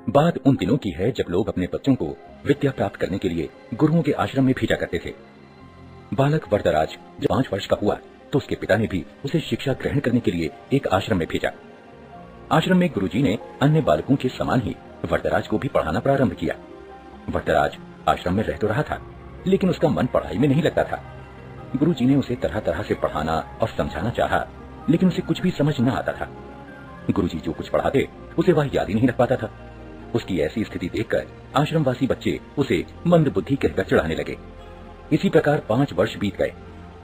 बात उन दिनों की है जब लोग अपने बच्चों को विद्या प्राप्त करने के लिए गुरुओं के आश्रम में भेजा करते थे। बालक वरदराज जब 5 वर्ष का हुआ तो उसके पिता ने भी उसे शिक्षा ग्रहण करने के लिए एक आश्रम में भेजा। आश्रम में गुरुजी ने अन्य बालकों के समान ही वरदराज को भी पढ़ाना प्रारंभ किया। वरदराज आश्रम में रह तो रहा था, लेकिन उसका मन पढ़ाई में नहीं लगता था। गुरुजी ने उसे तरह तरह से पढ़ाना और समझाना चाहा, लेकिन उसे कुछ भी समझ न आता था। गुरुजी जो कुछ पढ़ाते उसे वह याद ही नहीं रख पाता था। उसकी ऐसी स्थिति देखकर आश्रमवासी बच्चे उसे मंद बुद्धि कहकर चिढ़ाने लगे। इसी प्रकार 5 वर्ष बीत गए।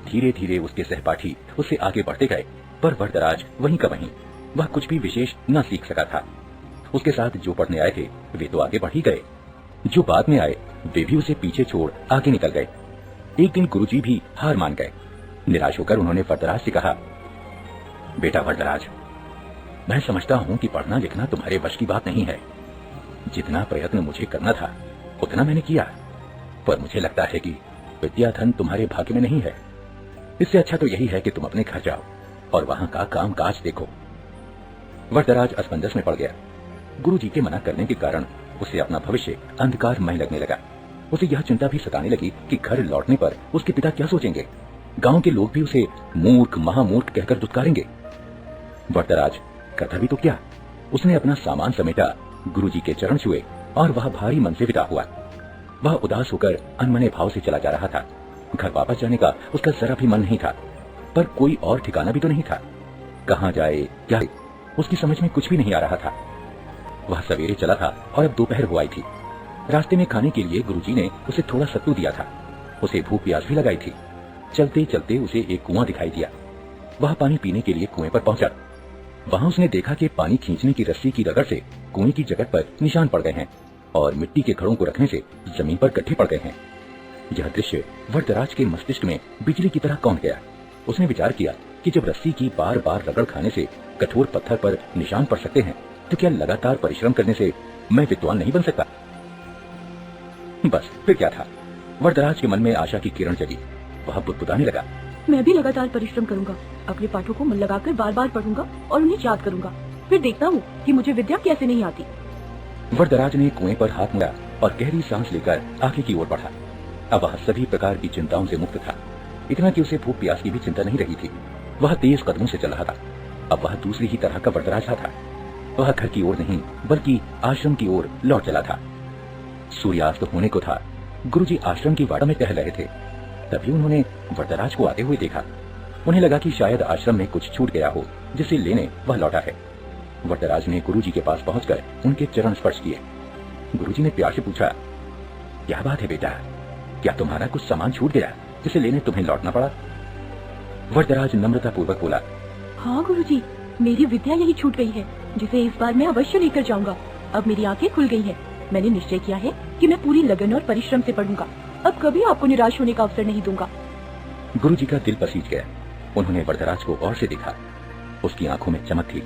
धीरे धीरे उसके सहपाठी उससे आगे बढ़ते गए, पर वरदराज वहीं का वहीं, वह कुछ भी विशेष न सीख सका था। उसके साथ जो पढ़ने आए थे वे तो आगे बढ़ ही गए, जो बाद में आए वे भी उसे पीछे छोड़ आगे निकल गए। एक दिन गुरुजी भी हार मान गए। निराश होकर उन्होंने वरदराज से कहा, बेटा वरदराज, मैं समझता हूँ कि पढ़ना लिखना तुम्हारे वश की बात नहीं है। जितना प्रयत्न मुझे करना था उतना मैंने किया, पर मुझे लगता है कि विद्या धन तुम्हारे भाग्य में नहीं है। इससे अच्छा तो यही है कि तुम अपने घर जाओ और वहां का काम काज देखो। वरदराज असमंजस में पड़ गया। गुरुजी के मना करने के कारण उसे अपना भविष्य अंधकारमय लगने लगा। उसे यह चिंता भी सताने लगी कि घर लौटने पर उसके पिता क्या सोचेंगे। गांव के लोग भी उसे मूर्ख महामूर्ख कहकर दुत्कारेंगे। वरदराज करता भी तो क्या, उसने अपना सामान समेटा, गुरुजी के चरण छुए और वह भारी मन से विदा हुआ। वह उदास होकर अनमने भाव से चला जा रहा था। घर वापस जाने का उसका जरा भी मन नहीं था, पर कोई और ठिकाना भी तो नहीं था। कहाँ जाए क्या, उसकी समझ में कुछ भी नहीं आ रहा था। वह सवेरे चला था और अब दोपहर हो आई थी। रास्ते में खाने के लिए गुरुजी ने उसे थोड़ा सत्तू दिया था। उसे भूख प्यास भी लगाई थी। चलते चलते उसे एक कुआं दिखाई दिया। वह पानी पीने के लिए कुएं पर पहुंचा। वहां उसने देखा कि पानी खींचने की रस्सी की रगड़ से कुएं की जगह पर निशान पड़ गए हैं और मिट्टी के घड़ों को रखने से जमीन पर गड्ढे पड़ गए हैं। यह दृश्य वरदराज के मस्तिष्क में बिजली की तरह कौंध गया। उसने विचार किया कि जब रस्सी की बार बार रगड़ खाने से कठोर पत्थर पर निशान पड़ सकते हैं, तो क्या लगातार परिश्रम करने से मैं विद्वान नहीं बन सकता? बस फिर क्या था, वरदराज के मन में आशा की किरण जगी। वह बुदबुदाने लगा, मैं भी लगातार परिश्रम करूंगा, अपने पाठों को मन लगाकर बार बार पढ़ूंगा और उन्हें याद करूंगा। फिर देखता हूँ कि मुझे विद्या कैसे नहीं आती। वरदराज ने कुएं पर हाथ मुड़ा और गहरी सांस लेकर आगे की ओर बढ़ा। अब वह सभी प्रकार की चिंताओं से मुक्त था। इतना कि उसे भूख प्यास की भी चिंता नहीं रही थी। वह तेज कदमों से चल रहा था। अब वह दूसरी ही तरह का वरदराज था। वह घर की ओर नहीं बल्कि आश्रम की ओर लौट चला था। सूर्यास्त होने को था। गुरुजी आश्रम की वाड़ा में टहल रहे थे। तभी उन्होंने वरदराज को आते हुए देखा। उन्हें लगा कि शायद आश्रम में कुछ छूट गया हो, जिसे लेने वह लौटा है। वरदराज ने गुरुजी के पास पहुंचकर उनके चरण स्पर्श किए। गुरुजी ने प्यार से पूछा, क्या बात है बेटा, क्या तुम्हारा कुछ सामान छूट गया जिसे लेने तुम्हें लौटना पड़ा? वरदराज नम्रता पूर्वक बोला, हाँ गुरुजी, मेरी विद्या यही छूट गई है, जिसे इस बार मैं अवश्य लेकर जाऊंगा। अब मेरी आंखें खुल गई है। मैंने निश्चय किया है कि मैं पूरी लगन और परिश्रम से पढ़ूंगा। अब कभी आपको निराश होने का अवसर नहीं दूंगा। गुरुजी का दिल पसीज गया। उन्होंने वरदराज को और से देखा। उसकी आंखों में चमक थी।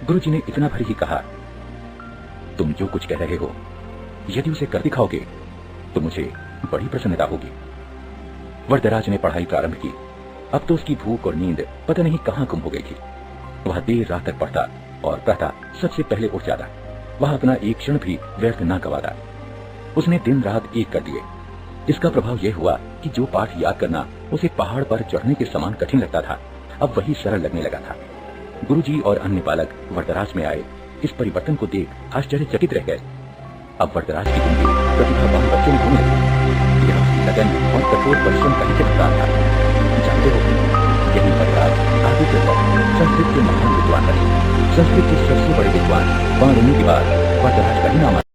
गुरुजी ने इतना भर ही कहा, तुम जो कुछ कह रहे हो, यदि उसे कर दिखाओगे तो मुझे बड़ी प्रसन्नता होगी। वरदराज ने पढ़ाई प्रारंभ की। अब तो उसकी भूख और नींद पता नहीं कहाँ गुम हो गई थी। वह देर रात तक पढ़ता और प्रातः सबसे पहले उठ जाता। वह अपना एक क्षण भी व्यर्थ न गवाता। उसने दिन रात एक कर दिए। इसका प्रभाव यह हुआ कि जो पाठ याद करना उसे पहाड़ पर चढ़ने के समान कठिन लगता था, अब वही सरल लगने लगा था। गुरुजी और अन्य बालक वरदराज में आए इस परिवर्तन को देख आश्चर्यचकित रह गए। अब वरदराज की जिंदगी प्रतिभावान बच्चों में होने लगी। यह उसकी लगन और कठोर परिश्रम का ही फलदान था। जानते हो, यही वरदराज आगे चलकर संस्कृत के महान विद्वान बने। संस्कृत के सबसे बड़े विद्वान पाणिनि के बाद वरदराज का ही नाम